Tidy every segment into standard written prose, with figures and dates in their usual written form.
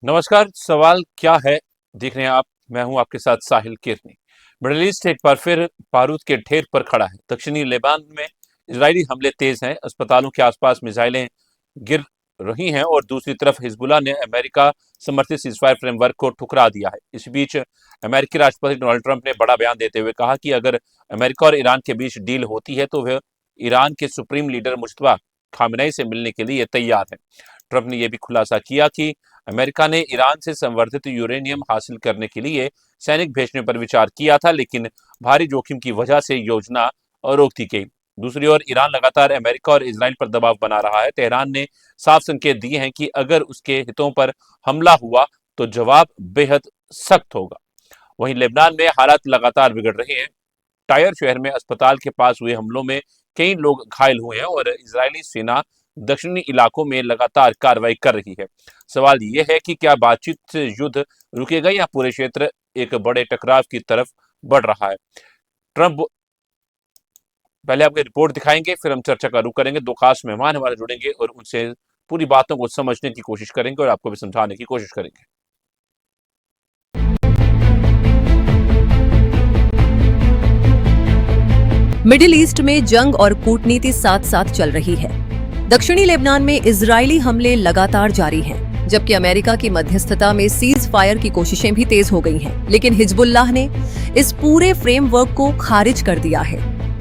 नमस्कार। सवाल क्या है, देख रहे हैं आप। मैं हूं आपके साथ साहिल किरनी। मिडल ईस्ट एक बार फिर बारूद के ढेर पर खड़ा है। दक्षिणी लेबान में इजरायली हमले तेज हैं, अस्पतालों के आसपास मिसाइलें गिर रही हैं और दूसरी तरफ हिजबुल्लाह ने अमेरिका समर्थित सीजफायर फ्रेमवर्क को ठुकरा दिया है। इस बीच अमेरिकी राष्ट्रपति डोनाल्ड ट्रंप ने बड़ा बयान देते हुए कहा कि अगर अमेरिका और ईरान के बीच डील होती है तो वह ईरान के सुप्रीम लीडर मुश्तबा खामेनेई से मिलने के लिए तैयार है। ट्रंप ने यह भी खुलासा किया कि अमेरिका ने ईरान से संवर्धित यूरेनियम हासिल करने के लिए सैनिक भेजने पर विचार किया था, लेकिन भारी जोखिम की वजह से योजना रोक दी गई। दूसरी ओर ईरान लगातार अमेरिका और इजराइल पर दबाव बना रहा है। तेहरान ने साफ संकेत दिए हैं कि अगर उसके हितों पर हमला हुआ तो जवाब बेहद सख्त होगा। वहीं लेबनान में हालात लगातार बिगड़ रहे हैं। टायर शहर में अस्पताल के पास हुए हमलों में कई लोग घायल हुए हैं और इजरायली सेना दक्षिणी इलाकों में लगातार कार्रवाई कर रही है। सवाल यह है कि क्या बातचीत से युद्ध रुकेगा या पूरे क्षेत्र एक बड़े टकराव की तरफ बढ़ रहा है। ट्रंप पहले आपको रिपोर्ट दिखाएंगे, फिर हम चर्चा का रुख करेंगे। दो खास मेहमान हमारे जुड़ेंगे और उनसे पूरी बातों को समझने की कोशिश करेंगे और आपको भी समझाने की कोशिश करेंगे। मिडिल ईस्ट में जंग और कूटनीति साथ साथ चल रही है। दक्षिणी लेबनान में इजरायली हमले लगातार जारी हैं, जबकि अमेरिका की मध्यस्थता में सीज फायर की कोशिशें भी तेज हो गई हैं। लेकिन हिजबुल्लाह ने इस पूरे फ्रेमवर्क को खारिज कर दिया है।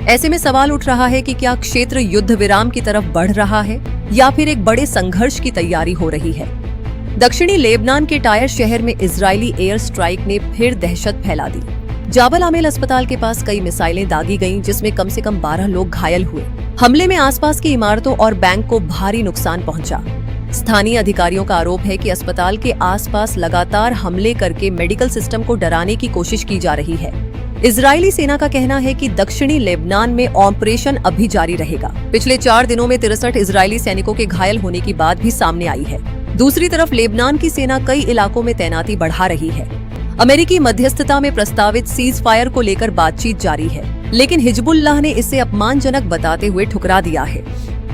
ऐसे में सवाल उठ रहा है कि क्या क्षेत्र युद्ध विराम की तरफ बढ़ रहा है या फिर एक बड़े संघर्ष की तैयारी हो रही है। दक्षिणी लेबनान के टायर शहर में इजरायली एयर स्ट्राइक ने फिर दहशत फैला दी। जाबल आमेल अस्पताल के पास कई मिसाइलें दागी गईं, जिसमें कम से कम 12 लोग घायल हुए। हमले में आसपास की इमारतों और बैंक को भारी नुकसान पहुंचा। स्थानीय अधिकारियों का आरोप है कि अस्पताल के आसपास लगातार हमले करके मेडिकल सिस्टम को डराने की कोशिश की जा रही है। इजरायली सेना का कहना है कि दक्षिणी लेबनान में ऑपरेशन अभी जारी रहेगा। पिछले 4 दिनों में 63 इजरायली सैनिकों के घायल होने की बात भी सामने आई है। दूसरी तरफ लेबनान की सेना कई इलाकों में तैनाती बढ़ा रही है। अमेरिकी मध्यस्थता में प्रस्तावित सीज फायर को लेकर बातचीत जारी है, लेकिन हिजबुल्लाह ने इसे अपमानजनक बताते हुए ठुकरा दिया है।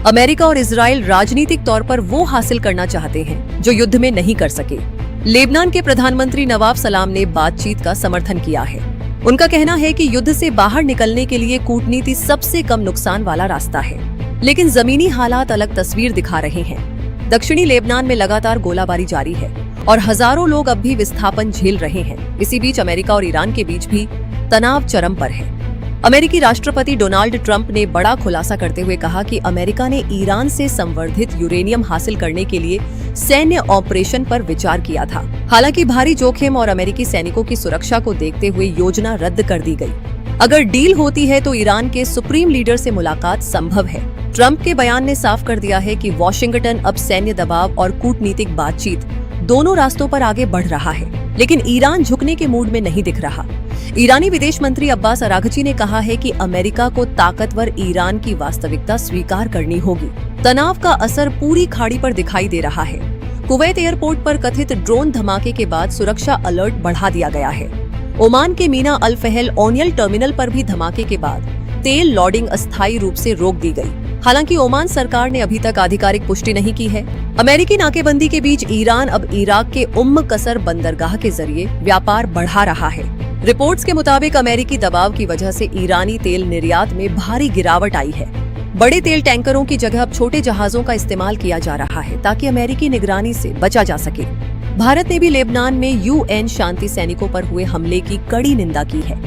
अमेरिका और इजराइल राजनीतिक तौर पर वो हासिल करना चाहते हैं जो युद्ध में नहीं कर सके। लेबनान के प्रधानमंत्री नवाब सलाम ने बातचीत का समर्थन किया है। उनका कहना है कि युद्ध से बाहर निकलने के लिए कूटनीति सबसे कम नुकसान वाला रास्ता है, लेकिन जमीनी हालात अलग तस्वीर दिखा रहे हैं। दक्षिणी लेबनान में लगातार गोलाबारी जारी है और हजारों लोग अब भी विस्थापन झेल रहे हैं। इसी बीच अमेरिका और ईरान के बीच भी तनाव चरम पर है। अमेरिकी राष्ट्रपति डोनाल्ड ट्रंप ने बड़ा खुलासा करते हुए कहा कि अमेरिका ने ईरान से संवर्धित यूरेनियम हासिल करने के लिए सैन्य ऑपरेशन पर विचार किया था। हालांकि भारी जोखिम और अमेरिकी सैनिकों की सुरक्षा को देखते हुए योजना रद्द कर दी गई। अगर डील होती है तो ईरान के सुप्रीम लीडर से मुलाकात संभव है। ट्रंप के बयान ने साफ कर दिया है कि वॉशिंगटन अब सैन्य दबाव और कूटनीतिक बातचीत दोनों रास्तों पर आगे बढ़ रहा है, लेकिन ईरान झुकने के मूड में नहीं दिख रहा। ईरानी विदेश मंत्री अब्बास अरागची ने कहा है कि अमेरिका को ताकतवर ईरान की वास्तविकता स्वीकार करनी होगी। तनाव का असर पूरी खाड़ी पर दिखाई दे रहा है। कुवैत एयरपोर्ट पर कथित ड्रोन धमाके के बाद सुरक्षा अलर्ट बढ़ा दिया गया है। ओमान के मीना अल फहल ओनियल टर्मिनल पर भी धमाके के बाद तेल लॉडिंग अस्थायी रूप से रोक दी गई। हालांकि ओमान सरकार ने अभी तक आधिकारिक पुष्टि नहीं की है। अमेरिकी नाकेबंदी के बीच ईरान अब इराक के कसर बंदरगाह के जरिए व्यापार बढ़ा रहा है। रिपोर्ट्स के मुताबिक अमेरिकी दबाव की वजह से ईरानी तेल निर्यात में भारी गिरावट आई है। बड़े तेल टैंकरों की जगह अब छोटे जहाजों का इस्तेमाल किया जा रहा है ताकि अमेरिकी निगरानी से बचा जा सके। भारत ने भी लेबनान में यूएन शांति सैनिकों पर हुए हमले की कड़ी निंदा की है।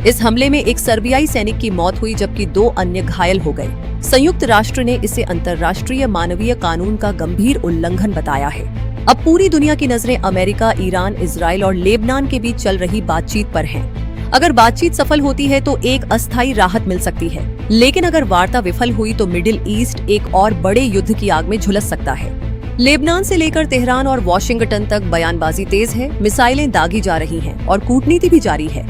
इस हमले में एक सर्बियाई सैनिक की मौत हुई, जबकि 2 अन्य घायल हो गए। संयुक्त राष्ट्र ने इसे अंतर्राष्ट्रीय मानवीय कानून का गंभीर उल्लंघन बताया है। अब पूरी दुनिया की नजरें अमेरिका, ईरान, इजराइल और लेबनान के बीच चल रही बातचीत पर हैं। अगर बातचीत सफल होती है तो एक अस्थायी राहत मिल सकती है, लेकिन अगर वार्ता विफल हुई तो मिडिल ईस्ट एक और बड़े युद्ध की आग में झुलस सकता है। लेबनान से लेकर तेहरान और वॉशिंगटन तक बयानबाजी तेज है, मिसाइलें दागी जा रही हैं और कूटनीति भी जारी है।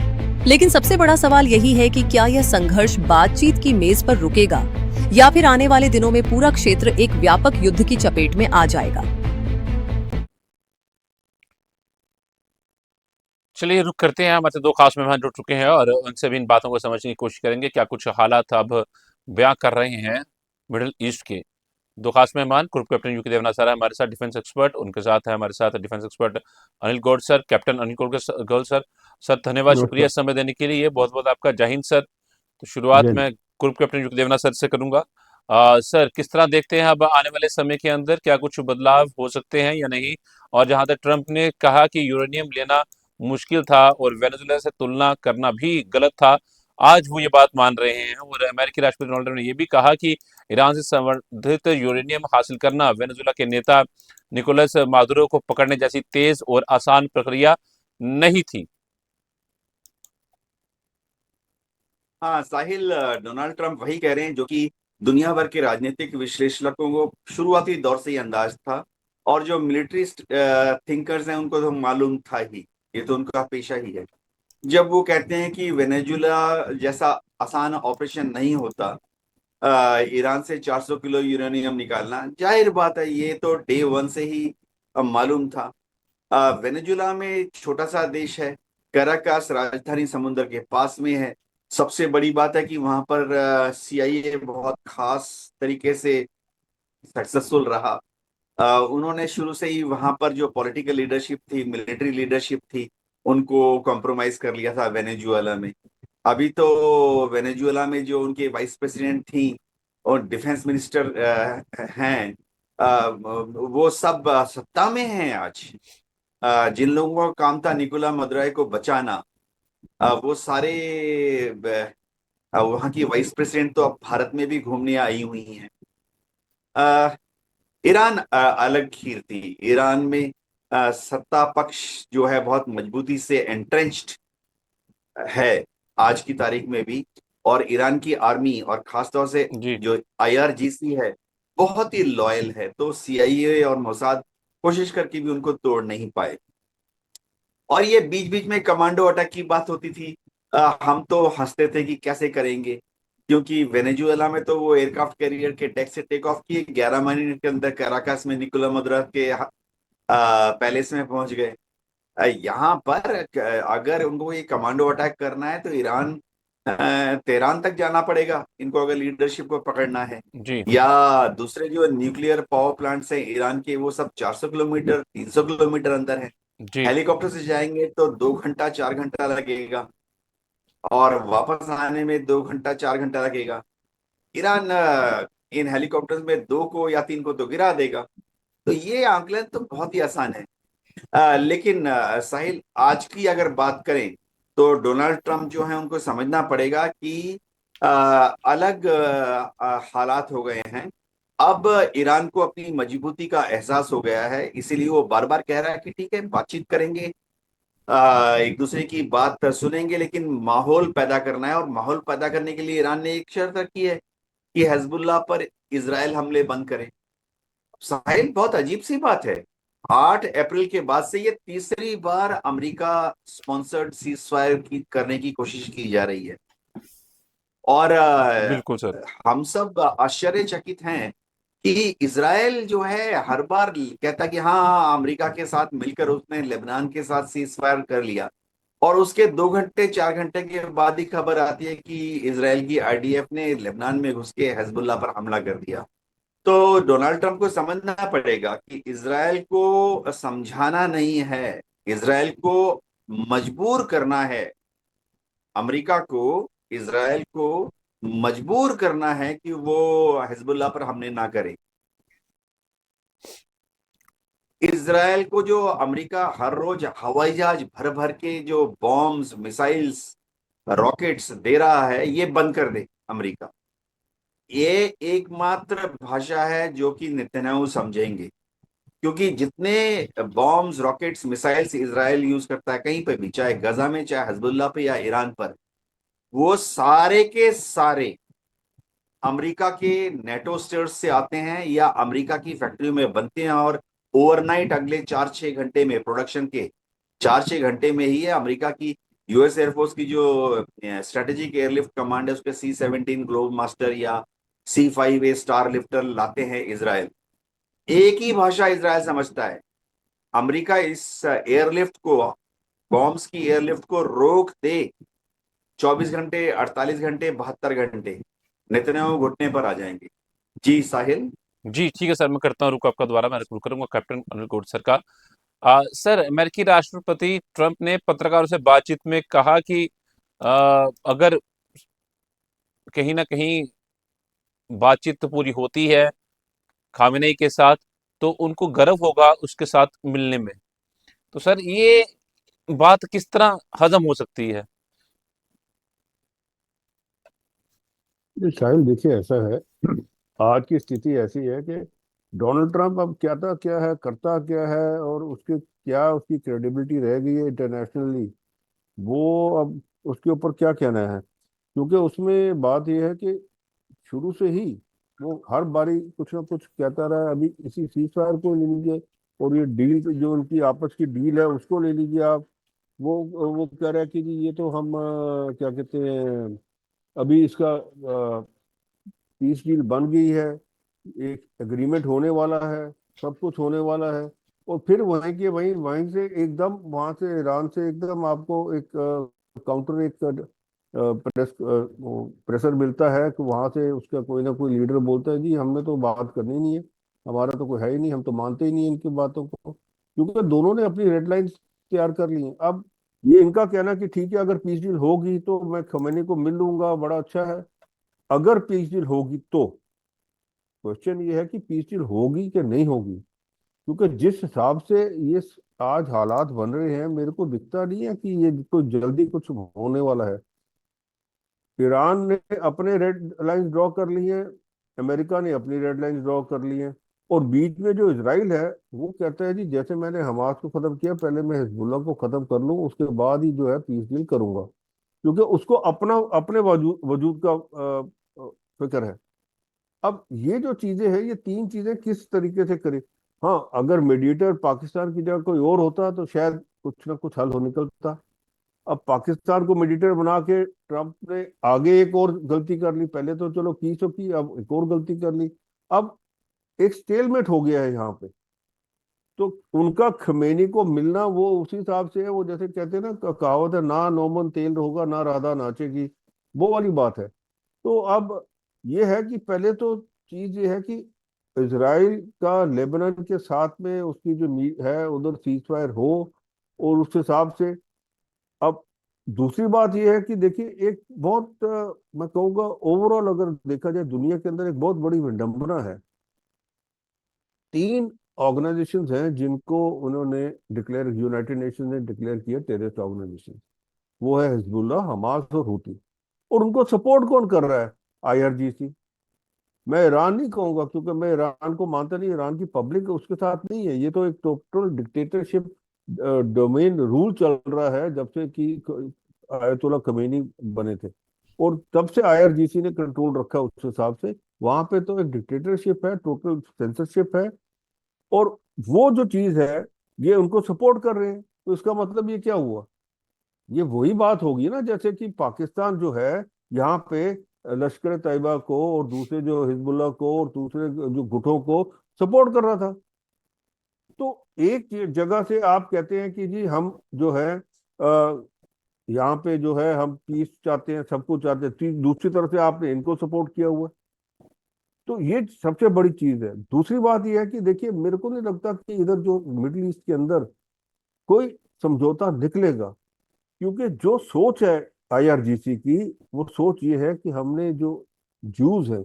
लेकिन सबसे बड़ा सवाल यही है कि क्या यह संघर्ष बातचीत की मेज पर रुकेगा या फिर आने वाले दिनों में पूरा क्षेत्र एक व्यापक युद्ध की चपेट में आ जाएगा। चलिए रुक करते हैं। हमारे 2 खास मेहमान जुड़ चुके हैं और उनसे भी इन बातों को समझने की कोशिश करेंगे। क्या कुछ हालात अब बयां कर रहे हैं मिडिल ईस्ट के। दो खास मेहमान, group captain U K Devnath sir है हमारे साथ, डिफेंस एक्सपर्ट, उनके साथ है हमारे साथ defence expert Anil Gaur sir, captain Anil Gaur sir. Sir धन्यवाद, शुक्रिया नमस्कार। समय देने के लिए, बहुत बहुत आपका जय हिंद सर। तो शुरुआत जय हिंद। मैं group captain U K Devnath sir से करूंगा। सर किस तरह देखते हैं अब आने वाले समय के अंदर, क्या कुछ बदलाव हो सकते हैं या नहीं? और जहां तक ट्रंप ने कहा कि यूरेनियम लेना मुश्किल था और वेनेजुएला से तुलना करना भी गलत था, आज वो ये बात मान रहे हैं। और अमेरिकी राष्ट्रपति डोनाल्ड ट्रंप ने ये भी कहा कि ईरान से संवर्धित यूरेनियम हासिल करना वेनेजुएला के नेता निकोलस मादुरो को पकड़ने जैसी तेज और आसान प्रक्रिया नहीं थी। हाँ साहिल, डोनाल्ड ट्रंप वही कह रहे हैं जो कि दुनिया भर के राजनीतिक विश्लेषकों को शुरुआती दौर से ही अंदाज था, और जो मिलिट्री थिंकर्स हैं उनको तो मालूम था ही, ये तो उनका पेशा ही है। जब वो कहते हैं कि वेनेजुला जैसा आसान ऑपरेशन नहीं होता, ईरान से 400 किलो यूरेनियम निकालना, जाहिर बात है ये तो डे वन से ही मालूम था। वेनेजुला में छोटा सा देश है, कैराकास राजधानी समुद्र के पास में है। सबसे बड़ी बात है कि वहां पर सीआईए बहुत खास तरीके से सक्सेसफुल रहा। उन्होंने शुरू से ही वहां पर जो पॉलिटिकल लीडरशिप थी, मिलिट्री लीडरशिप थी, उनको कॉम्प्रोमाइज कर लिया था वेनेजुएला में। अभी तो वेनेजुएला में जो उनके वाइस प्रेसिडेंट थी और डिफेंस मिनिस्टर हैं, वो सब सत्ता में हैं आज। जिन लोगों का काम था निकोला मदुरो को बचाना, वो सारे वहाँ की वाइस प्रेसिडेंट तो अब भारत में भी घूमने आई हुई हैं। अ, ईरान अलग खीर थी। ईरान में सत्ता पक्ष जो है बहुत मजबूती से एंट्रेंच्ड है आज की तारीख में भी, और ईरान की आर्मी और खासतौर से जी जो आईआरजीसी है बहुत ही लॉयल है। तो सीआईए और मोसाद कोशिश करके भी उनको तोड़ नहीं पाए। और ये बीच बीच में कमांडो अटैक की बात होती थी। हम तो हंसते थे कि कैसे करेंगे, क्योंकि वेनेजुएला में तो वो एयरक्राफ्ट कैरियर के डेक से टेक ऑफ किए, 11 मिनट के अंदर कैराकास में निकोला मदुरो के पैलेस में पहुंच गए। यहाँ पर अगर उनको ये कमांडो अटैक करना है तो ईरान तेहरान तक जाना पड़ेगा इनको, अगर लीडरशिप को पकड़ना है। जी या दूसरे जो न्यूक्लियर पावर प्लांट्स हैं ईरान के, वो सब 400 किलोमीटर 300 किलोमीटर अंदर है। जी हेलीकॉप्टर से जाएंगे तो 2 घंटा 4 घंटा लगेगा, और वापस आने में 2 घंटा 4 घंटा लगेगा। ईरान इन हेलीकॉप्टर्स में 2 को या 3 को तो गिरा देगा। तो ये आंकलन तो बहुत ही आसान है। लेकिन साहिल, आज की अगर बात करें तो डोनाल्ड ट्रंप जो है उनको समझना पड़ेगा कि अलग हालात हो गए हैं। अब ईरान को अपनी मजबूती का एहसास हो गया है, इसीलिए वो बार बार कह रहा है कि ठीक है बातचीत करेंगे, एक दूसरे की बात सुनेंगे, लेकिन माहौल पैदा करना है। और माहौल पैदा करने के लिए ईरान ने एक शर्त रखी है कि हिजबुल्लाह पर इजराइल हमले बंद करे। साहिल, बहुत अजीब सी बात है, 8 अप्रैल के बाद से ये तीसरी बार अमेरिका स्पॉन्सर्ड सीज फायर की करने की कोशिश की जा रही है। और बिल्कुल सर। हम सब आश्चर्यचकित हैं कि इजराइल जो है हर बार कहता कि हाँ हाँ अमेरिका के साथ मिलकर उसने लेबनान के साथ सीज फायर कर लिया, और उसके 2 घंटे 4 घंटे के बाद ही खबर आती है कि इजराइल की आईडीएफ ने लेबनान में घुस के हिजबुल्लाह पर हमला कर दिया। तो डोनाल्ड ट्रंप को समझना पड़ेगा कि इजराइल को समझाना नहीं है, इजराइल को मजबूर करना है। अमेरिका को इजराइल को मजबूर करना है कि वो हिजबुल्लाह पर हमले ना करे। इजराइल को जो अमेरिका हर रोज हवाई जहाज भर भर के जो बॉम्ब्स, मिसाइल्स, रॉकेट्स दे रहा है, ये बंद कर दे अमेरिका। ये एकमात्र भाषा है जो कि नेतन्याहू समझेंगे, क्योंकि जितने bombs, rockets, missiles Israel use करता है कहीं पे भी, चाहे गजा में, चाहे हिजबुल्लाह पे या ईरान पर, वो सारे के सारे अमेरिका के नेटो स्टेट्स से आते हैं या अमेरिका की फैक्ट्री में बनते हैं। और ओवरनाइट अगले 4-6 घंटे में, प्रोडक्शन के 4-6 घंटे में ही है अमेरिका की यूएस एयरफोर्स की जो स्ट्रेटेजिक एयरलिफ्ट कमांड है उसके C-17 ग्लोब मास्टर या C-5A स्टार लिफ्टर लाते हैं इजराइल। एक ही भाषा इजराइल समझता है। अमेरिका इस एयरलिफ्ट को, बॉम्ब्स की एयरलिफ्ट को रोक दे 24 घंटे, 48 घंटे, 72 घंटे, नेतन्याहू घुटने पर आ जाएंगे। जी साहिल। जी ठीक है सर, मैं करता हूँ रुक आपका दोबारा, मैं रुक करूंगा कैप्टन अनिल गौड सर का। सर, अमेरिकी राष्ट्रपति ट्रंप ने पत्रकारों से बातचीत में कहा कि अगर कहीं ना कहीं बातचीत तो पूरी होती है खामेनेई के साथ, तो उनको गर्व होगा उसके साथ मिलने में। तो सर, ये बात किस तरह हजम हो सकती है? ये साहिल देखिए, ऐसा है, आज की स्थिति ऐसी है कि डोनाल्ड ट्रंप अब क्या था, क्या है, करता क्या है, और उसके क्या उसकी क्रेडिबिलिटी रह गई है इंटरनेशनली, वो अब उसके ऊपर क्या कहना है। क्योंकि उसमें बात यह है कि शुरू से ही वो हर बारी कुछ ना कुछ कहता रहा है। अभी इसी सीज फायर को ले लीजिए, और ये डील जो उनकी आपस की डील है उसको ले लीजिए आप। वो कह रहा है कि जी ये तो हम क्या कहते हैं, अभी इसका पीस डील बन गई है, एक एग्रीमेंट होने वाला है, सब कुछ होने वाला है। और फिर वहीं के वहीं वहीं से एकदम वहां से ईरान से एकदम आपको एक काउंटर एक प्रेशर मिलता है कि वहां से उसका कोई ना कोई लीडर बोलता है जी हमने तो बात करनी नहीं है, हमारा तो कोई है ही नहीं, हम तो मानते ही नहीं है इनकी बातों को। क्योंकि दोनों ने अपनी रेड लाइंस तैयार कर ली हैं। अब ये इनका कहना कि ठीक है अगर पीस डील होगी तो मैं खमेनी को मिल लूंगा, बड़ा अच्छा है। अगर पीस डील होगी तो क्वेश्चन ये है कि पीस डील होगी कि नहीं होगी। क्योंकि जिस हिसाब से ये आज हालात बन रहे हैं, मेरे को दिखता नहीं है कि ये कोई जल्दी कुछ होने वाला है। ईरान ने अपने रेड लाइन ड्रॉ कर ली है, अमेरिका ने अपनी रेड लाइन ड्रॉ कर ली है, और बीच में जो इसराइल है वो कहता है जी जैसे मैंने हमास को खत्म किया, पहले मैं हिजबुल्लाह को खत्म कर लूं, उसके बाद ही जो है पीस डील करूंगा। क्योंकि उसको अपना अपने वजूद वजूद का फिक्र है। अब ये जो चीजें हैं, ये तीन चीजें किस तरीके से करें। हाँ, अगर मीडिएटर पाकिस्तान की जगह कोई और होता तो शायद कुछ ना कुछ हल हो निकलता। अब पाकिस्तान को मीडिएटर बना के ट्रंप ने आगे एक और गलती कर ली, पहले तो चलो की सो की, अब एक और गलती कर ली। अब एक स्टेलमेट हो गया है यहाँ पे। तो उनका खमेनी को मिलना वो उसी हिसाब से है, वो जैसे कहते हैं ना, कहावत है ना नौमन तेल होगा ना राधा नाचेगी, वो वाली बात है। तो अब ये है कि पहले तो चीज ये है कि इजराइल का लेबनान के साथ में उसकी जो है उधर सीज फायर हो, और उस हिसाब से। अब दूसरी बात यह है कि देखिए एक बहुत मैं कहूँगा ओवरऑल अगर देखा जाए दुनिया के अंदर एक बहुत बड़ी विडंबना है। तीन ऑर्गेनाइजेशंस हैं जिनको उन्होंने डिक्लेयर, यूनाइटेड नेशन ने डिक्लेयर किया टेररिस्ट ऑर्गेनाइजेशन। वो है हिजबुल्लाह, हमास और हूती। और उनको सपोर्ट कौन कर रहा है? आईआरजीसी। मैं ईरान नहीं कहूंगा क्योंकि मैं ईरान को मानता नहीं, ईरान की पब्लिक उसके साथ नहीं है। ये तो एक टोटल डिक्टेटरशिप डोमेन रूल चल रहा है जब से कि आयतुल्ला खमेनी बने थे, और तब से आईआरजीसी ने कंट्रोल रखा है उस हिसाब से। वहां पे तो एक डिक्टेटरशिप है, टोटल सेंसरशिप है। और वो जो चीज है, ये उनको सपोर्ट कर रहे हैं, तो इसका मतलब ये क्या हुआ? ये वही बात होगी ना जैसे कि पाकिस्तान जो है यहाँ पे लश्कर तैयबा को और दूसरे जो हिजबुल्लाह को और दूसरे जो गुटों को सपोर्ट कर रहा था। तो एक जगह से आप कहते हैं कि जी हम जो है यहाँ पे जो है हम पीस चाहते हैं, सब कुछ चाहते हैं, दूसरी तरफ से आपने इनको सपोर्ट किया हुआ है। तो ये सबसे बड़ी चीज है। दूसरी बात ये है कि देखिए मेरे को नहीं लगता कि इधर जो मिडिल ईस्ट के अंदर कोई समझौता निकलेगा। क्योंकि जो सोच है आईआरजीसी की, वो सोच ये है कि हमने जो जूस है,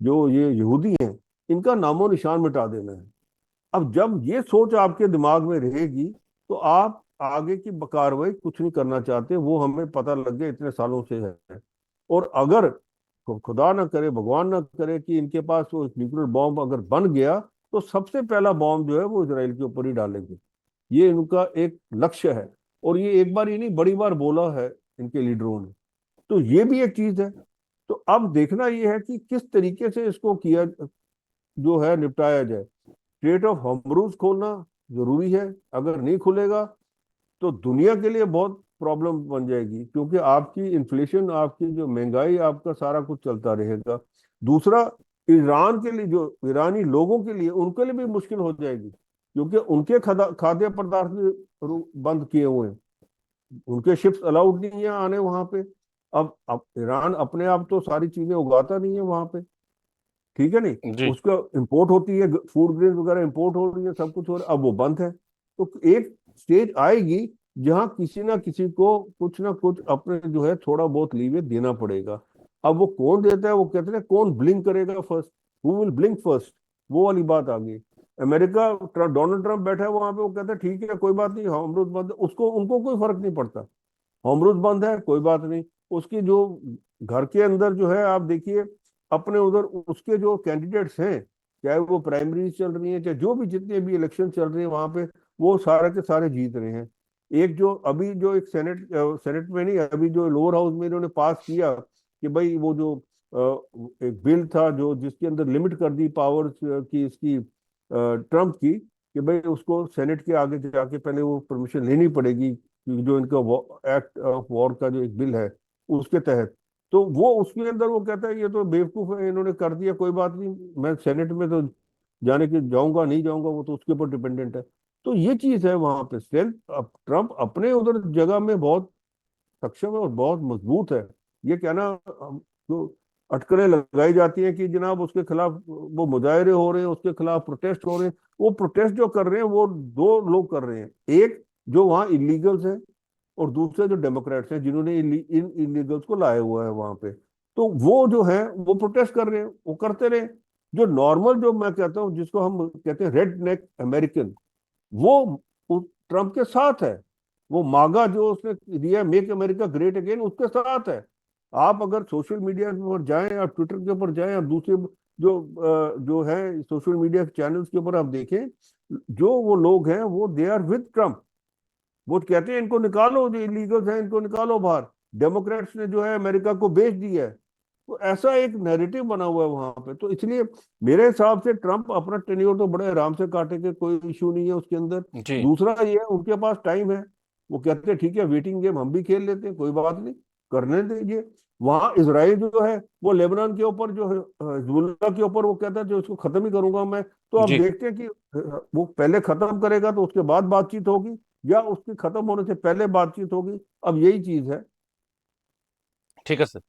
जो ये यहूदी हैं, इनका नामो निशान मिटा देना है। अब जब ये सोच आपके दिमाग में रहेगी तो आप आगे की कार्रवाई कुछ नहीं करना चाहते, वो हमें पता लग गया इतने सालों से है। और अगर खुदा ना करे, भगवान ना करे कि इनके पास वो न्यूक्लियर बॉम्ब अगर बन गया, तो सबसे पहला बॉम्ब जो है वो इसराइल के ऊपर ही डालेंगे। ये इनका एक लक्ष्य है, और ये एक बार ही नहीं बड़ी बार बोला है इनके लीडरों ने। तो ये भी एक चीज है। तो अब देखना ये है कि किस तरीके से इसको किया जो है निपटाया जाए। स्ट्रेट ऑफ हॉर्मुज खोलना जरूरी है। अगर नहीं खुलेगा तो दुनिया के लिए बहुत प्रॉब्लम बन जाएगी, क्योंकि आपकी इन्फ्लेशन, आपकी जो महंगाई, आपका सारा कुछ चलता रहेगा। दूसरा, ईरान के लिए, जो ईरानी लोगों के लिए, उनके लिए भी मुश्किल हो जाएगी, क्योंकि उनके खाद्य पदार्थ भी बंद किए हुए हैं। उनके शिप्स अलाउड नहीं है आने वहां पे। अब ईरान अपने आप तो सारी चीजें उगाता नहीं है वहां पे। ठीक है नहीं, जी। उसका इंपोर्ट होती है, फूड ग्रेन वगैरह इंपोर्ट हो रही है, सब कुछ हो रहा है, अब वो बंद है। तो एक स्टेज आएगी जहां किसी ना किसी को कुछ ना कुछ अपने जो है थोड़ा बहुत लीवे देना पड़ेगा। अब वो कौन देता है, वो कहते हैं कौन ब्लिंक करेगा first, who will blink first, वो वाली बात आ गई। अमेरिका, डोनाल्ड ट्रंप बैठा है वहां पे, वो कहता है ठीक है कोई बात नहीं, अमरूद बंद है, उसको उनको कोई फर्क नहीं पड़ता। अमरूद बंद है कोई बात नहीं, उसकी जो घर के अंदर जो है आप देखिए, अपने उधर उसके जो कैंडिडेट्स हैं, चाहे वो प्राइमरीज चल रही हैं, चाहे जो भी जितने भी इलेक्शन चल रहे हैं वहां पे, वो सारे के सारे जीत रहे हैं। एक जो अभी जो एक सेनेट में नहीं, अभी जो लोअर हाउस में इन्होंने पास किया कि भाई वो जो एक बिल था जो जिसके अंदर लिमिट कर दी पावर्स की इसकी ट्रम्प की, कि भाई उसको सेनेट के आगे जाके पहले वो परमिशन लेनी पड़ेगी, कि जो इनका एक्ट ऑफ वॉर का जो एक बिल है उसके तहत। तो वो उसके अंदर वो कहता है ये तो बेवकूफ है, इन्होंने कर दिया, कोई बात नहीं, मैं सेनेट में तो जाने के जाऊंगा नहीं जाऊंगा, वो तो उसके ऊपर डिपेंडेंट है। तो ये चीज है वहां पे स्ट्रेंथ, ट्रम्प अपने उधर जगह में बहुत सक्षम है और बहुत मजबूत है। ये कहना जो अटकलें लगाई जाती हैं कि जनाब उसके खिलाफ वो मुजाहरे हो रहे हैं, उसके खिलाफ प्रोटेस्ट हो रहे हैं, वो प्रोटेस्ट जो कर रहे हैं वो दो लोग कर रहे हैं, एक जो वहाँ इलीगल्स हैं, और दूसरे जो डेमोक्रेट्स हैं जिन्होंने इन इलीगल्स को लाया हुआ है वहां पे। तो वो जो है वो प्रोटेस्ट कर रहे हैं, वो करते रहे। जो नॉर्मल, जो मैं कहता हूँ जिसको हम कहते हैं रेड नेक अमेरिकन, वो ट्रम्प के साथ है। वो मागा जो उसने दिया, मेक अमेरिका ग्रेट अगेन, उसके साथ है। आप अगर सोशल मीडिया पर जाएं, आप ट्विटर के ऊपर जाएं, आप दूसरे जो है सोशल मीडिया चैनल्स के ऊपर आप देखें, जो वो लोग हैं वो दे आर विद ट्रम्प। वो कहते हैं इनको निकालो, जो इलीगल्स हैं इनको निकालो बाहर, डेमोक्रेट्स ने जो है अमेरिका को बेच दिया है। तो ऐसा एक नैरेटिव बना हुआ है वहां पे। तो इसलिए मेरे हिसाब से ट्रम्प अपना टेन्योर तो बड़े आराम से काटेंगे, कोई इशू नहीं है उसके अंदर। जी। दूसरा ये है उनके पास टाइम है, वो कहते हैं ठीक है वेटिंग गेम हम भी खेल लेते हैं, कोई बात नहीं, करने दीजिए। वहां इसराइल जो है वो लेबनान के ऊपर जो है हिजबुल्लाह के ऊपर वो कहता है जो इसको खत्म ही करूंगा मैं। तो आप जी। देखते हैं कि वो पहले खत्म करेगा तो उसके बाद बातचीत होगी, या उसके खत्म होने से पहले बातचीत होगी। अब यही चीज है। ठीक है सर,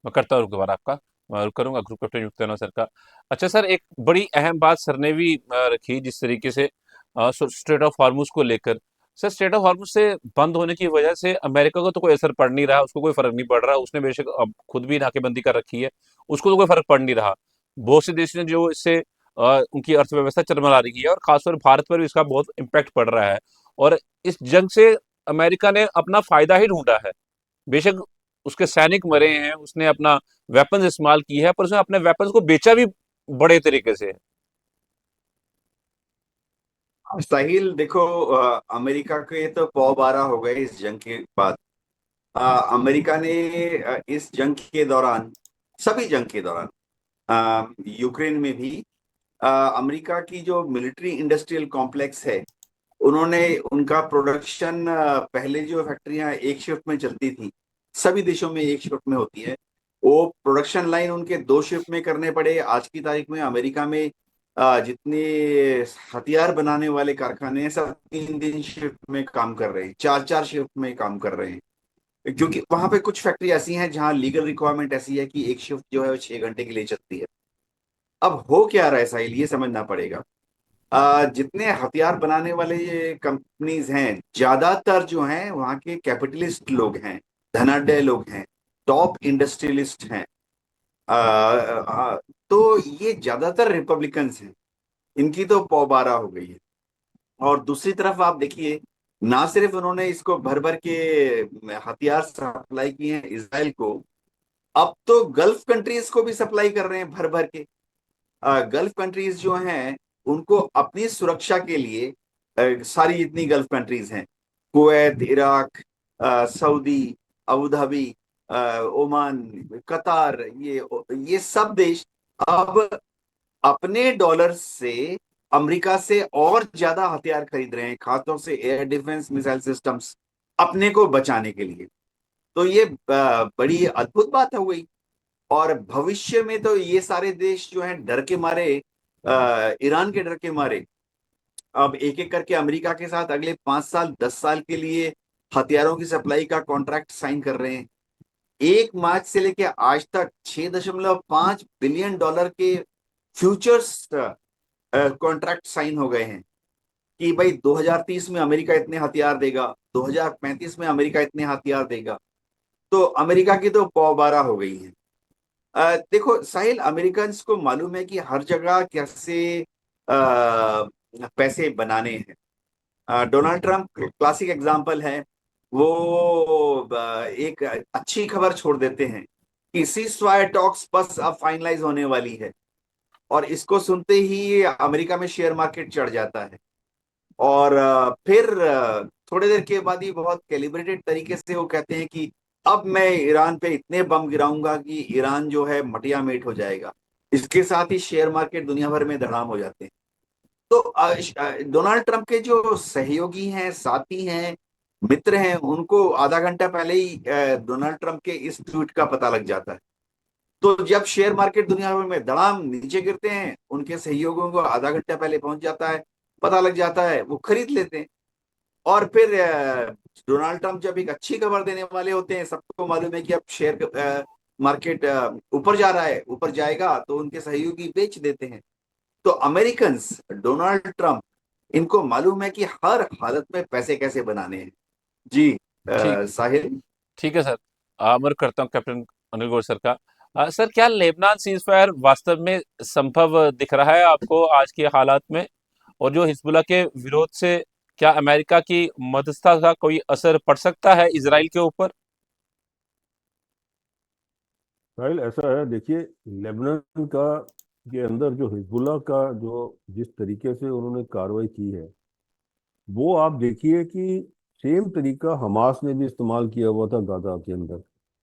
मैं करता हूँ दोबारा आपका, मैं करूंगा ग्रुप कैप्टन युक्तेनवा सर का। अच्छा सर, एक बड़ी अहम बात सर ने भी रखी, जिस तरीके से स्ट्रेट ऑफ हॉर्मुज को लेकर। सर, स्ट्रेट ऑफ हॉर्मुज से बंद होने की वजह से अमेरिका को तो कोई असर पड़ नहीं रहा, उसको कोई फर्क नहीं पड़ रहा, उसने बेशक अब खुद भी नाकेबंदी कर रखी है, उसको तो कोई फर्क पड़ नहीं रहा। बहुत से देश ने जो इससे उनकी अर्थव्यवस्था चरमरा रही है, और खासतौर भारत पर भी इसका बहुत इम्पैक्ट पड़ रहा है। और इस जंग से अमेरिका ने अपना फायदा ही ढूंढा है। बेशक उसके सैनिक मरे हैं, उसने अपना वेपन्स इस्तेमाल की है, पर उसने अपने वेपन्स को बेचा भी बड़े तरीके से। साहिल देखो, अमेरिका के तो पौ बारह हो गए इस जंग के बाद। अमेरिका ने इस जंग के दौरान, सभी जंग के दौरान, यूक्रेन में भी, अमेरिका की जो मिलिट्री इंडस्ट्रियल कॉम्प्लेक्स है, उन्होंने उनका प्रोडक्शन, पहले जो फैक्ट्रियां एक शिफ्ट में चलती थी, सभी देशों में एक शिफ्ट में होती है, वो प्रोडक्शन लाइन उनके दो शिफ्ट में करने पड़े। आज की तारीख में अमेरिका में जितने हथियार बनाने वाले कारखाने हैं, सब 3 3 शिफ्ट में काम कर रहे हैं, 4 4 शिफ्ट में काम कर रहे हैं। क्योंकि वहां पे कुछ फैक्ट्री ऐसी हैं जहां लीगल रिक्वायरमेंट ऐसी है कि एक शिफ्ट जो है वो 6 घंटे के लिए चलती है। अब हो क्या रहा है साहिल, ये समझना पड़ेगा। जितने हथियार बनाने वाले ये कंपनीज हैं, ज्यादातर जो हैं वहाँ के कैपिटलिस्ट लोग हैं, धनाढ्य लोग हैं, टॉप इंडस्ट्रियलिस्ट हैं। आ, आ, तो ये ज्यादातर रिपब्लिकन्स हैं, इनकी तो पौबारा हो गई है। और दूसरी तरफ आप देखिए, ना सिर्फ उन्होंने इसको भर भर के हथियार सप्लाई किए हैं इसराइल को, अब तो गल्फ कंट्रीज को भी सप्लाई कर रहे हैं भर भर के। गल्फ कंट्रीज जो हैं उनको अपनी सुरक्षा के लिए, सारी जितनी गल्फ कंट्रीज हैं, Kuwait, Iraq, Saudi, Abu Dhabi, Oman, कतार, ये सब देश अब अपने डॉलर से अमेरिका से और ज्यादा हथियार खरीद रहे हैं, खासतौर से एयर डिफेंस मिसाइल सिस्टम्स, अपने को बचाने के लिए। तो ये बड़ी अद्भुत बात हो गई। और भविष्य में तो ये सारे देश जो हैं डर के मारे, ईरान के डर के मारे, अब एक एक करके अमेरिका के साथ अगले 5 साल 10 साल के लिए हथियारों की सप्लाई का कॉन्ट्रैक्ट साइन कर रहे हैं। 1 मार्च से लेकर आज तक $6.5 बिलियन के फ्यूचर्स कॉन्ट्रैक्ट साइन हो गए हैं कि भाई 2030 में अमेरिका इतने हथियार देगा, 2035 में अमेरिका इतने हथियार देगा। तो अमेरिका की तो पौबारा हो गई है। देखो साहिल, अमेरिकन को मालूम है कि हर जगह कैसे पैसे बनाने हैं। डोनाल्ड ट्रंप क्लासिक एग्जाम्पल है। वो एक अच्छी खबर छोड़ देते हैं कि सीज फायर टॉक्स बस अब फाइनलाइज होने वाली है, और इसको सुनते ही अमेरिका में शेयर मार्केट चढ़ जाता है। और फिर थोड़ी देर के बाद ही बहुत कैलिब्रेटेड तरीके से वो कहते हैं कि अब मैं ईरान पे इतने बम गिराऊंगा कि ईरान जो है मटिया मेट हो जाएगा। इसके साथ ही शेयर मार्केट दुनिया भर में धड़ाम हो जाते हैं। तो डोनाल्ड ट्रंप के जो सहयोगी हैं, साथी हैं, मित्र हैं, उनको आधा घंटा पहले ही डोनाल्ड ट्रंप के इस ट्वीट का पता लग जाता है। तो जब शेयर मार्केट दुनिया भर में धड़ाम नीचे गिरते हैं, उनके सहयोगियों को आधा घंटा पहले पहुंच जाता है, पता लग जाता है, वो खरीद लेते हैं। और फिर डोनाल्ड ट्रंप जब एक अच्छी खबर देने वाले होते हैं, सबको मालूम है कि अब शेयर मार्केट ऊपर जा रहा है, ऊपर जाएगा, तो उनके सहयोगी बेच देते हैं। तो अमेरिकन्स, डोनाल्ड ट्रंप, इनको मालूम है कि हर हालत में पैसे कैसे बनाने हैं। जी ठीक साहिल। ठीक है सर। मैं करता हूँ कैप्टन अनिल गौर सर का। सर, क्या लेबनान सीज फायर वास्तव में संभव दिख रहा है आपको आज के हालात में? और जो हिजबुल्लाह के विरोध से क्या अमेरिका की मध्यस्थता का कोई असर पड़ सकता है इजराइल के ऊपर? साहिल, ऐसा है, देखिए, लेबनान का के अंदर जो हिजबुल्लाह का जो जिस तरीके से उन्होंने कार्रवाई की है, वो आप देखिए कि सेम तरीका हमास ने भी इस्तेमाल किया हुआ था गाजा के अंदर।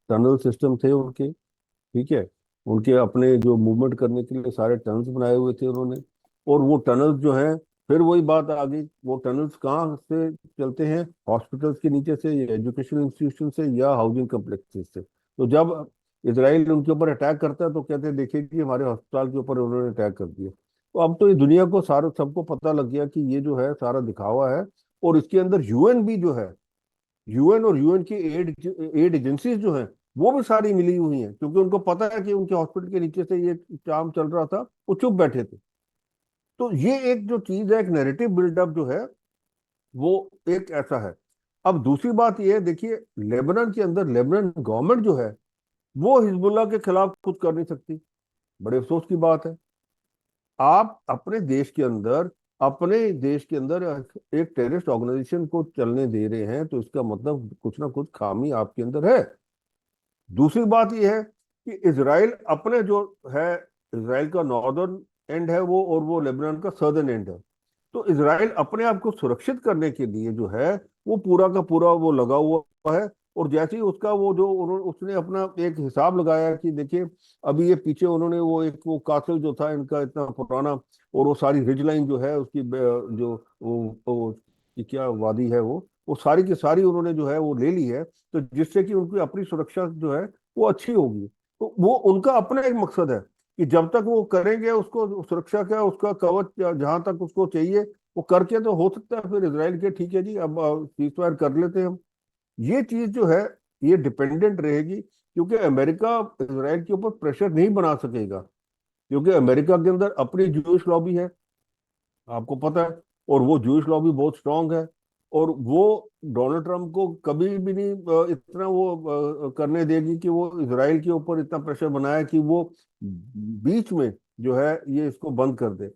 टनल सिस्टम थे उनके, ठीक है, उनके अपने जो मूवमेंट करने के लिए सारे टनल्स बनाए हुए थे उन्होंने। और वो टनल्स जो हैं, फिर वही बात आ गई, वो टनल्स कहाँ से चलते हैं? हॉस्पिटल्स के नीचे से, या एजुकेशन इंस्टीट्यूशन से, या हाउसिंग कम्प्लेक्सेस से। तो जब इसराइल उनके ऊपर अटैक करता है तो कहते हैं देखिए कि हमारे अस्पताल के ऊपर उन्होंने अटैक कर दिया। तो अब तो ये दुनिया को सारा सबको पता लग गया कि ये जो है सारा दिखावा है। और इसके अंदर यूएन भी जो है, यूएन और यूएन की एड एड एजेंसीज जो हैं, वो भी सारी मिली हुई हैं, क्योंकि उनको पता है कि उनके हॉस्पिटल के नीचे से ये काम चल रहा था, वो चुप बैठे थे। तो ये एक जो चीज है, एक नैरेटिव बिल्डअप जो है, वो एक ऐसा है। अब दूसरी बात ये है, देखिए, लेबनान के अंदर लेबनान गवर्नमेंट जो है, वो हिजबुल्लाह के खिलाफ कुछ कर नहीं सकती। बड़े अफसोस की बात है। आप अपने देश के अंदर एक टेररिस्ट ऑर्गेनाइजेशन को चलने दे रहे हैं, तो इसका मतलब कुछ ना कुछ खामी आपके अंदर है। दूसरी बात यह है कि इसराइल अपने जो है, इसराइल का नॉर्दर्न एंड है वो, और वो लेबनान का सदर्न एंड है। तो इसराइल अपने आप को सुरक्षित करने के लिए जो है, वो पूरा का पूरा वो लगा हुआ है। और जैसे ही उसका वो जो उसने अपना एक हिसाब लगाया कि देखिए, अभी ये पीछे उन्होंने वो एक वो कातिल जो था इनका इतना पुराना, और वो सारी रिज लाइन जो है उसकी जो वो ये क्या वादी है, वो सारी की सारी उन्होंने जो है वो ले ली है। तो जिससे कि उनकी अपनी सुरक्षा जो है वो अच्छी होगी। तो वो उनका अपना एक मकसद है कि जब तक वो करेंगे, उसको सुरक्षा का उसका कवच जहां तक उसको चाहिए वो करके, तो हो सकता है फिर इसराइल के ठीक है जी, अब सीज फायर कर लेते हैं हम। ये चीज जो है, ये डिपेंडेंट रहेगी, क्योंकि अमेरिका इसराइल के ऊपर प्रेशर नहीं बना सकेगा, क्योंकि अमेरिका के अंदर अपनी जूश लॉबी है, आपको पता है। और वो जूश लॉबी बहुत स्ट्रांग है। और वो डोनाल्ड ट्रंप को कभी भी नहीं इतना वो करने देगी कि वो इसराइल के ऊपर इतना प्रेशर बनाए कि वो बीच में जो है ये इसको बंद कर दे।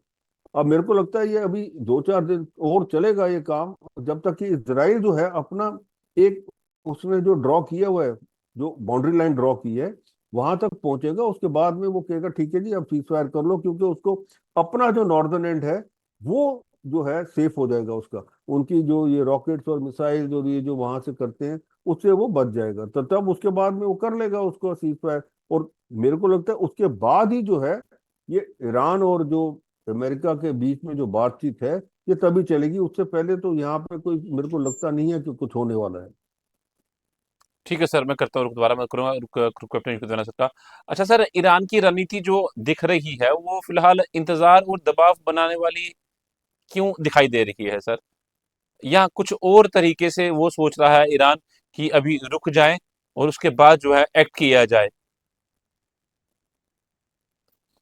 अब मेरे को लगता है ये अभी 2-4 दिन और चलेगा ये काम, जब तक कि इसराइल जो है अपना एक, उसने जो ड्रॉ किया हुआ है, जो बाउंड्री लाइन ड्रॉ की है, वहां तक पहुंचेगा। उसके बाद में वो कहेगा ठीक है जी, अब सीज फायर कर लो, क्योंकि उसको अपना जो नॉर्दर्न एंड है वो जो है सेफ हो जाएगा उसका। उनकी जो ये रॉकेट्स और मिसाइल जो ये जो वहां से करते हैं, उससे वो बच जाएगा। तो तब उसके बाद में वो कर लेगा उसको सीज फायर। और मेरे को लगता है उसके बाद ही जो है, ये ईरान और जो अमेरिका के बीच में जो बातचीत है, ये तभी चलेगी। उससे पहले तो यहाँ पे कोई, मेरे को लगता नहीं है कि कुछ होने वाला है। ठीक है सर, मैं करता हूँ, दोबारा मैं करूंगा कैप्टन युद्धनाथ सर का। अच्छा सर, ईरान की रणनीति जो दिख रही है वो फिलहाल इंतजार और दबाव बनाने वाली क्यों दिखाई दे रही है सर? या कुछ और तरीके से वो सोच रहा है ईरान कि अभी रुक जाए और उसके बाद जो है एक्ट किया जाए?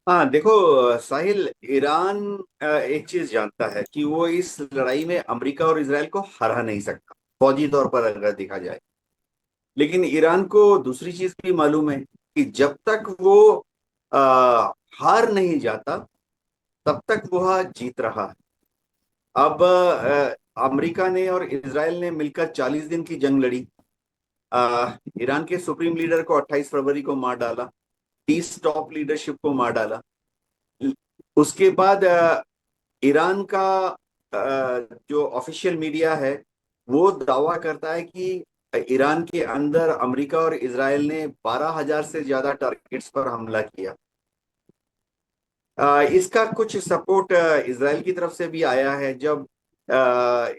हाँ देखो साहिल, ईरान एक चीज जानता है कि वो इस लड़ाई में अमेरिका और इसराइल को हरा नहीं सकता, फौजी तौर पर अगर देखा जाए। लेकिन ईरान को दूसरी चीज भी मालूम है कि जब तक वो आ, हार नहीं जाता तब तक वह जीत रहा है। अब अमेरिका ने और इसराइल ने मिलकर 40 दिन की जंग लड़ी। ईरान के सुप्रीम लीडर को 28 फरवरी को मार डाला, 30 टॉप लीडरशिप को मार डाला। उसके बाद ईरान का जो ऑफिशियल मीडिया है वो दावा करता है कि ईरान के अंदर अमेरिका और इसराइल ने 12,000 से ज्यादा टारगेट्स पर हमला किया। इसका कुछ सपोर्ट इसराइल की तरफ से भी आया है, जब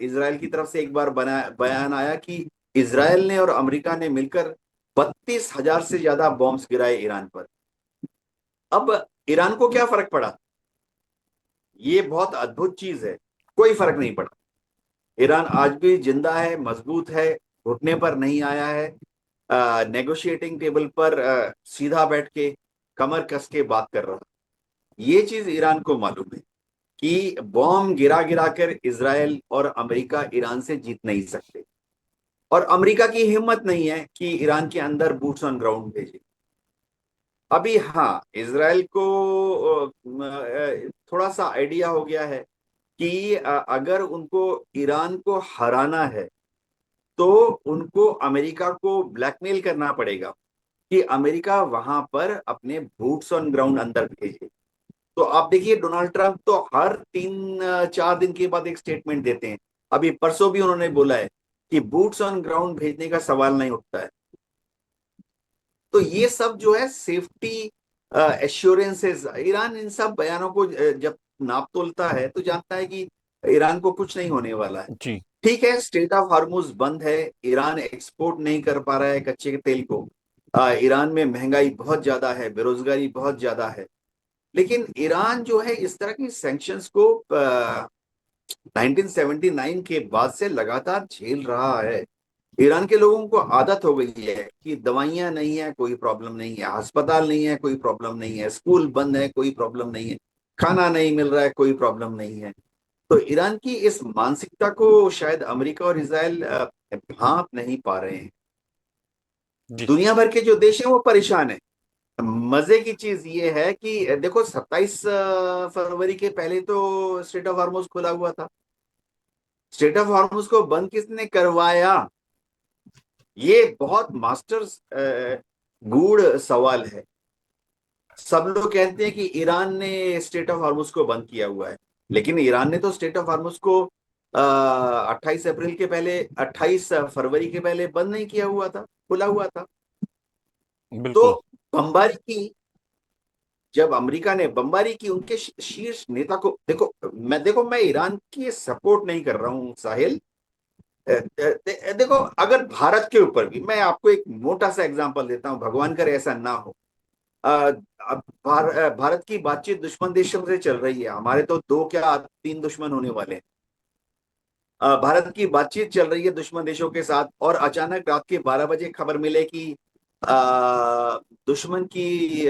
इसराइल की तरफ से एक बार बयान आया कि इसराइल ने और अमेरिका ने मिलकर 32,000 से ज्यादा बॉम्ब्स गिराए ईरान पर। अब ईरान को क्या फर्क पड़ा? ये बहुत अद्भुत चीज है, कोई फर्क नहीं पड़ा। ईरान आज भी जिंदा है, मजबूत है, घुटने पर नहीं आया है। नेगोशिएटिंग टेबल पर सीधा बैठ के कमर कस के बात कर रहा। ये चीज ईरान को मालूम है कि बॉम्ब गिरा गिरा कर इसराइल और अमेरिका ईरान से जीत नहीं सकते, और अमेरिका की हिम्मत नहीं है कि ईरान के अंदर बूट्स ऑन ग्राउंड भेजे। अभी हाँ, इसराइल को थोड़ा सा आइडिया हो गया है कि अगर उनको ईरान को हराना है तो उनको अमेरिका को ब्लैकमेल करना पड़ेगा कि अमेरिका वहां पर अपने बूट्स ऑन ग्राउंड अंदर भेजे। तो आप देखिए, डोनाल्ड ट्रंप तो हर 3-4 दिन के बाद एक स्टेटमेंट देते हैं। अभी परसों भी उन्होंने बोला है कि बूट्स ऑन ग्राउंड भेजने का सवाल नहीं उठता है। तो ये सब जो है सेफ्टी एश्योरेंसेस, ईरान इन सब बयानों को जब नाप तोलता है तो जानता है कि ईरान को कुछ नहीं होने वाला है। जी। ठीक है, स्टेट ऑफ हार्मुज बंद है, ईरान एक्सपोर्ट नहीं कर पा रहा है कच्चे तेल को। ईरान में महंगाई बहुत ज्यादा है, बेरोजगारी बहुत ज्यादा है। लेकिन ईरान जो है इस तरह की सैंक्शंस को 1979 के बाद से लगातार झेल रहा है। ईरान के लोगों को आदत हो गई है कि दवाइयां नहीं है कोई प्रॉब्लम नहीं है, अस्पताल नहीं है कोई प्रॉब्लम नहीं है, स्कूल बंद है कोई प्रॉब्लम नहीं है, खाना नहीं मिल रहा है कोई प्रॉब्लम नहीं है। तो ईरान की इस मानसिकता को शायद अमेरिका और इसराइल भांप नहीं पा रहे हैं। जी। दुनिया भर के जो देश हैं वो परेशान है। मजे की चीज ये है कि देखो, 27 फरवरी के पहले तो स्ट्रेट ऑफ हार्मुज खुला हुआ था। स्ट्रेट ऑफ हार्मुज को बंद किसने करवाया? ये बहुत मास्टर्स गूढ़ सवाल है। सब लोग कहते हैं कि ईरान ने स्ट्रेट ऑफ हार्मुज को बंद किया हुआ है, लेकिन ईरान ने तो स्ट्रेट ऑफ हार्मुज को 28 फरवरी के पहले बंद नहीं किया हुआ था, खुला हुआ था। तो बिल्कुल। बमबारी की, जब अमेरिका ने बमबारी की उनके शीर्ष नेता को, देखो मैं ईरान की सपोर्ट नहीं कर रहा हूं साहिल। देखो, अगर भारत के ऊपर भी, मैं आपको एक मोटा सा एग्जांपल देता हूं, भगवान करे ऐसा ना हो। अब भारत की बातचीत दुश्मन देशों से चल रही है, हमारे तो 2 क्या 3 दुश्मन होने वाले हैं। भारत की बातचीत चल रही है दुश्मन देशों के साथ, और अचानक रात के 12 बजे खबर मिले कि दुश्मन की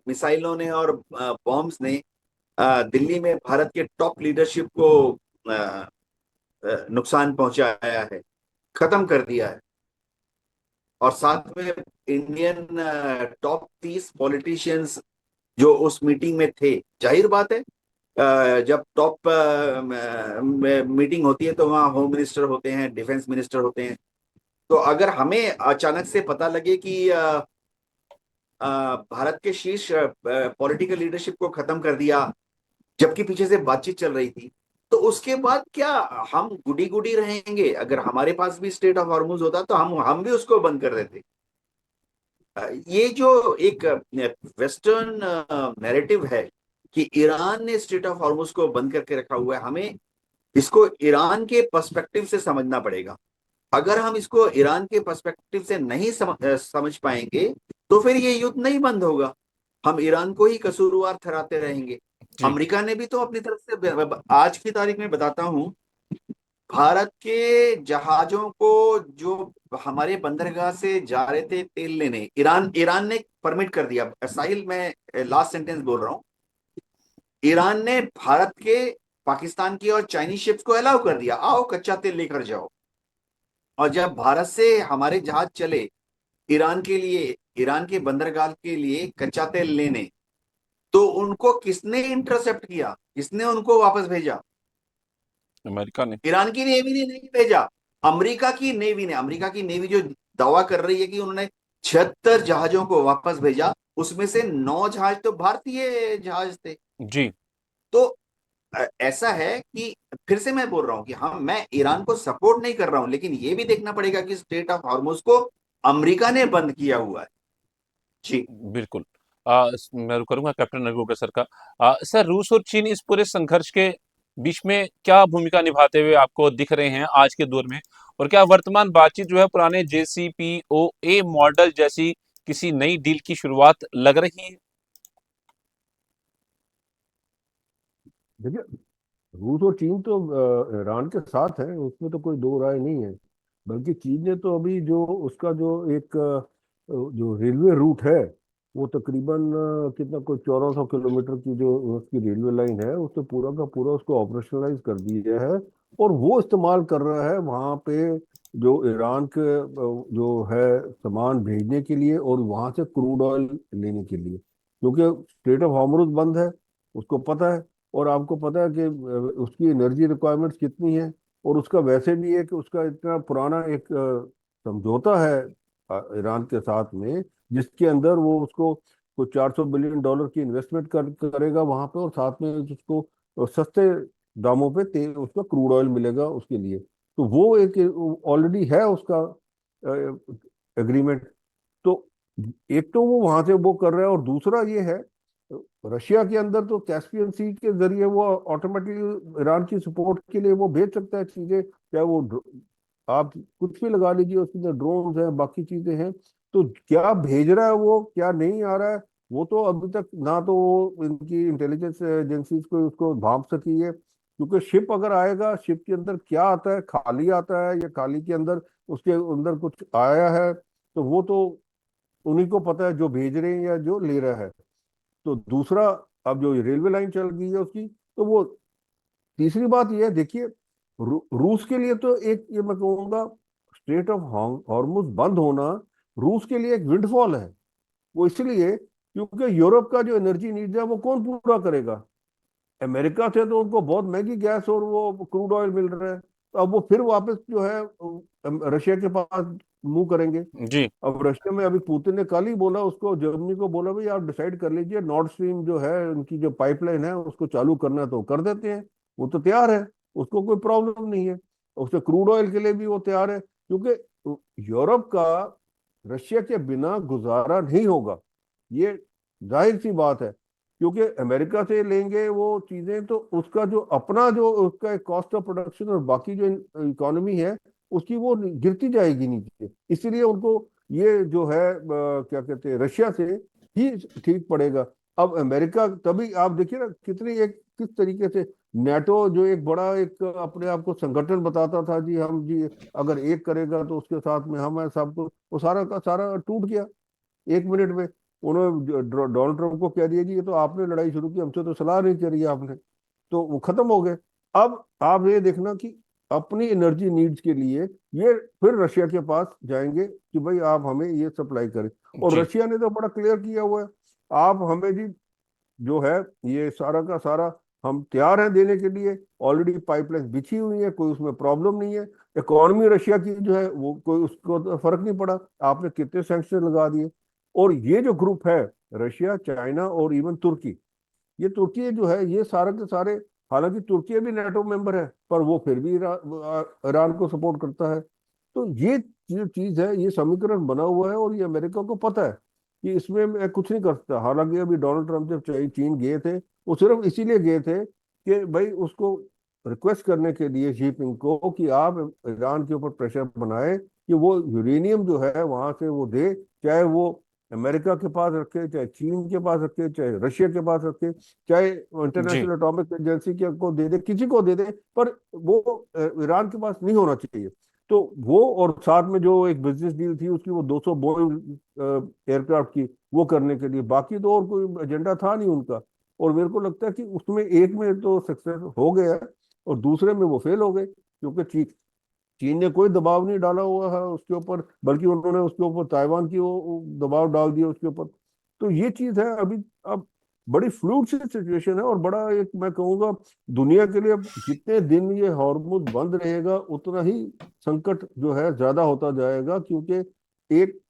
मिसाइलों ने और बॉम्ब्स ने दिल्ली में भारत के टॉप लीडरशिप को नुकसान पहुंचाया है, खत्म कर दिया है। और साथ में इंडियन टॉप 30 पॉलिटिशियंस जो उस मीटिंग में थे। जाहिर बात है, जब टॉप मीटिंग होती है तो वहाँ होम मिनिस्टर होते हैं, डिफेंस मिनिस्टर होते हैं। तो अगर हमें अचानक से पता लगे कि भारत के शीर्ष पॉलिटिकल लीडरशिप को खत्म कर दिया, जबकि पीछे से बातचीत चल रही थी, तो उसके बाद क्या हम गुडी गुडी रहेंगे? अगर हमारे पास भी स्टेट ऑफ हॉर्मुज होता तो हम भी उसको बंद कर देते। ये जो एक वेस्टर्न नैरेटिव है कि ईरान ने स्टेट ऑफ हॉर्मुज को बंद करके रखा हुआ है, हमें इसको ईरान के पर्सपेक्टिव से समझना पड़ेगा। अगर हम इसको ईरान के पर्सपेक्टिव से नहीं समझ पाएंगे तो फिर ये युद्ध नहीं बंद होगा, हम ईरान को ही कसूरवार ठहराते रहेंगे। जी। अमेरिका ने भी तो अपनी तरफ से, आज की तारीख में बताता हूं, भारत के जहाजों को जो हमारे बंदरगाह से जा रहे थे तेल लेने, ईरान ने परमिट कर दिया। साहिल, मैं लास्ट सेंटेंस बोल रहा हूं। ईरान ने भारत के, पाकिस्तान की और चाइनीज शिप्स को अलाउ कर दिया, आओ कच्चा तेल लेकर जाओ। और जब भारत से हमारे जहाज चले ईरान के लिए, ईरान के बंदरगाह के लिए कच्चा तेल लेने, तो उनको किसने इंटरसेप्ट किया, किसने उनको वापस भेजा? अमेरिका ने। ईरान की नेवी ने नहीं भेजा, अमेरिका की नेवी ने। अमेरिका की नेवी जो दावा कर रही है कि उन्होंने 76 जहाजों को वापस भेजा, उसमें से 9 जहाज तो भारतीय जहाज थे। जी। तो ऐसा है कि फिर से मैं बोल रहा हूं कि हाँ, मैं ईरान को सपोर्ट नहीं कर रहा हूं, लेकिन ये भी देखना पड़ेगा कि स्ट्रेट ऑफ हॉर्मुज को अमेरिका ने बंद किया हुआ है। जी। बिल्कुल। मैं करूंगा कैप्टन रघुवर सर का। सर, रूस और चीन इस पूरे संघर्ष के बीच में क्या भूमिका निभाते हुए आपको दिख रहे हैं आज के दौर में, और क्या वर्तमान बातचीत जो है पुराने JCPOA मॉडल जैसी किसी नई डील की शुरुआत लग रही है? देखिए, रूस और चीन तो ईरान के साथ है, उसमें तो कोई दो राय नहीं है। बल्कि चीन ने तो अभी जो उसका जो एक जो रेलवे रूट है, वो तकरीबन कितना, कोई 1400 किलोमीटर की जो उसकी रेलवे लाइन है, उसको पूरा का पूरा उसको ऑपरेशनलाइज कर दिया है। और वो इस्तेमाल कर रहा है वहाँ पे जो ईरान के जो है सामान भेजने के लिए और वहाँ से क्रूड ऑयल लेने के लिए, क्योंकि स्ट्रेट ऑफ हॉर्मुज बंद है, उसको पता है। और आपको पता है कि उसकी एनर्जी रिक्वायरमेंट्स कितनी है। और उसका वैसे भी एक उसका इतना पुराना एक समझौता है ईरान के साथ में, जिसके अंदर वो उसको कुछ $400 बिलियन की इन्वेस्टमेंट करेगा वहां पे, और साथ में उसको सस्ते दामों पे तेल, उसका क्रूड ऑयल मिलेगा उसके लिए। तो वो एक ऑलरेडी है उसका एग्रीमेंट। तो एक तो वो वहां से वो कर रहा है, और दूसरा ये है, रशिया के अंदर तो कैस्पियन सी के जरिए वो ऑटोमेटिकली ईरान की सपोर्ट के लिए वो भेज सकता है चीजें, चाहे वो आप कुछ भी लगा लीजिए, उसके अंदर ड्रोन हैं, बाकी चीजें हैं। तो क्या भेज रहा है वो, क्या नहीं आ रहा है, वो तो अभी तक ना तो वो इनकी इंटेलिजेंस एजेंसीज को उसको भांप सकी है। क्योंकि शिप अगर आएगा, शिप के अंदर क्या आता है, खाली आता है या खाली के अंदर उसके अंदर कुछ आया है, तो वो तो उन्हीं को पता है, जो भेज रहे हैं या जो ले रहा है। तो दूसरा, अब जो रेलवे लाइन चल गई है उसकी, तो वो तीसरी बात ये है, देखिए, रूस के लिए तो एक, ये मैं कहूँगा, स्ट्रेट ऑफ हॉर्मुज बंद होना रूस के लिए एक विंडफॉल है। वो इसलिए क्योंकि यूरोप का जो एनर्जी नीड्स है वो कौन पूरा करेगा? अमेरिका से तो उनको बहुत महंगी गैस और वो क्रूड ऑयल मिल रहा है, तो अब वो फिर वापस जो है रशिया के पास मुंह करेंगे। जी। अब रशिया में अभी पुतिन ने कल ही बोला, उसको जर्मनी को बोला, भाई आप डिसाइड कर लीजिए, नॉर्थ स्ट्रीम जो है उनकी जो पाइपलाइन है उसको चालू करना है तो कर देते हैं। वो तो तैयार है, उसको कोई प्रॉब्लम नहीं है। उससे क्रूड ऑयल के लिए भी वो तैयार है, क्योंकि यूरोप का रशिया के बिना गुजारा नहीं होगा, ये जाहिर सी बात है। क्योंकि अमेरिका से लेंगे वो चीजें, तो उसका जो अपना जो उसका कॉस्ट ऑफ प्रोडक्शन और बाकी जो इकोनॉमी है उसकी, वो गिरती जाएगी नीचे। इसीलिए उनको ये जो है क्या कहते हैं, रशिया से ही ठीक पड़ेगा। अब अमेरिका, तभी आप देखिए ना कितनी एक किस तरीके से नेटो जो एक बड़ा एक अपने आप को संगठन बताता था, जी हम जी अगर एक करेगा तो उसके साथ में हम है सब, तो वो सारा का सारा टूट गया 1 मिनट में। उन्होंने डोनाल्ड ट्रम्प को कह दिया जी ये तो आपने लड़ाई शुरू की, हमसे तो सलाह नहीं करी आपने, तो वो खत्म हो गए। अब आप ये देखना कि अपनी एनर्जी नीड्स के लिए ये फिर रशिया के पास जाएंगे कि भाई आप हमें ये सप्लाई करें। और जी। रशिया ने तो बड़ा क्लियर किया हुआ है, आप हमें जी जो है ये सारा का सारा हम तैयार हैं देने के लिए। ऑलरेडी पाइपलाइन बिछी हुई है, कोई उसमें प्रॉब्लम नहीं है। इकोनॉमी रशिया की जो है वो कोई उसको तो फर्क नहीं पड़ा, आपने कितने सैंक्शन लगा दिए। और ये जो ग्रुप है, रशिया, चाइना और इवन तुर्की, ये तुर्की जो है ये सारे के सारे, हालांकि तुर्की भी नेटो मेंबर है, पर वो फिर भी ईरान को सपोर्ट करता है। तो ये जो चीज है, ये समीकरण बना हुआ है, और ये अमेरिका को पता है कि इसमें मैं कुछ नहीं कर सकता। हालांकि अभी डोनाल्ड ट्रम्प जब चीन गए थे, वो सिर्फ इसीलिए गए थे कि भाई उसको रिक्वेस्ट करने के लिए जिनपिंग को कि आप ईरान के ऊपर प्रेशर बनाए कि वो यूरेनियम जो है वहां से वो दे, चाहे वो अमेरिका के पास रखे, चाहे चीन के पास रखे, चाहे रशिया के पास रखे, चाहे जी। इंटरनेशनल एटॉमिक एजेंसी के को दे दे, किसी को दे दे, पर वो ईरान के पास नहीं होना चाहिए। तो वो, और साथ में जो एक बिजनेस डील थी उसकी, वो 200 बोइंग एयरक्राफ्ट की, वो करने के लिए, बाकी तो और कोई एजेंडा था नहीं उनका। और मेरे को लगता है कि उसमें एक में तो सक्सेस हो गया और दूसरे में वो फेल हो गए, क्योंकि चीन ने कोई दबाव नहीं डाला हुआ है उसके ऊपर, बल्कि उन्होंने उसके ऊपर ताइवान की वो दबाव डाल दिया उसके ऊपर। तो ये चीज है अभी। अब बड़ी फ्लूइड सी सिचुएशन है, और बड़ा एक मैं कहूँगा दुनिया के लिए अब जितने दिन ये हॉर्मुज बंद रहेगा उतना ही संकट जो है ज्यादा होता जाएगा, क्योंकि एक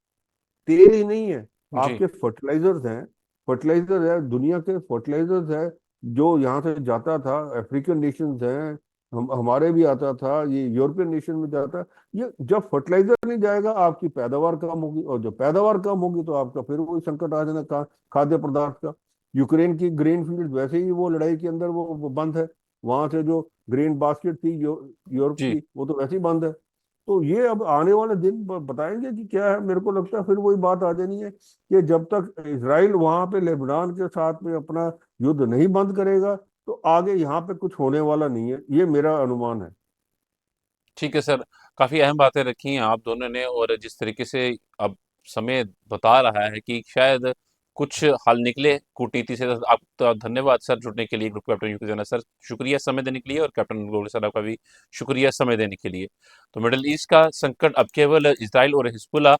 तेल ही नहीं है, जी, आपके फर्टिलाइजर्स हैं। फर्टिलाइजर है, दुनिया के फर्टिलाइजर्स है जो यहाँ से जाता था, अफ्रीकन नेशंस हैं, हमारे भी आता था, ये यूरोपियन नेशन में जाता है। ये जब फर्टिलाइजर नहीं जाएगा आपकी पैदावार कम होगी, और जब पैदावार कम होगी तो आपका फिर वही संकट आ जाना खाद्य पदार्थ का। यूक्रेन की ग्रेन फील्ड वैसे ही वो लड़ाई के अंदर वो बंद है, वहां से जो ग्रेन बास्केट थी यूरोप जी। की वो तो वैसे ही बंद है। तो ये अब आने वाले दिन बताएंगे कि क्या है। मेरे को लगता है फिर वही बात आ जानी है कि जब तक इसराइल वहां पे लेबनान के साथ में अपना युद्ध नहीं बंद करेगा तो आगे यहाँ पे कुछ होने वाला नहीं है, ये मेरा अनुमान है। ठीक है सर, काफ़ी अहम बातें रखी हैं आप दोनों ने, और जिस तरीके से अब समय बता रहा है कि शायद कुछ हल निकले कूटनीति से। तो आपका धन्यवाद सर जुड़ने के लिए ग्रुप कैप्टन यूके जना सर, शुक्रिया समय देने के लिए, और कैप्टन गोल सर आपका भी शुक्रिया समय देने के लिए। तो मिडल ईस्ट का संकट अब केवल इसराइल और हिजबुल्लाह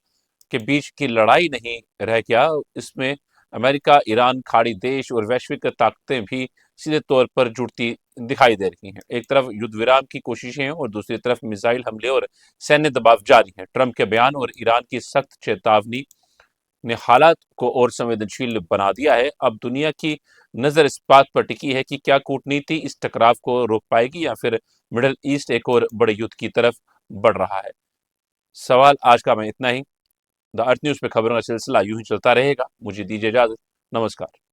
के बीच की लड़ाई नहीं रह गया, इसमें अमेरिका, ईरान, खाड़ी देश और वैश्विक ताकतें भी सीधे तौर पर जुड़ती दिखाई दे रही हैं। एक तरफ युद्ध विराम की कोशिशें हैं और दूसरी तरफ मिसाइल हमले और सैन्य दबाव जारी है। ट्रंप के बयान और ईरान की सख्त चेतावनी ने हालात को और संवेदनशील बना दिया है। अब दुनिया की नजर इस बात पर टिकी है कि क्या कूटनीति इस टकराव को रोक पाएगी या फिर मिडल ईस्ट एक और बड़े युद्ध की तरफ बढ़ रहा है। सवाल आज का मैं इतना ही। द अर्थ न्यूज पे खबरों का सिलसिला यूं ही चलता रहेगा। मुझे दीजिए इजाजत। नमस्कार।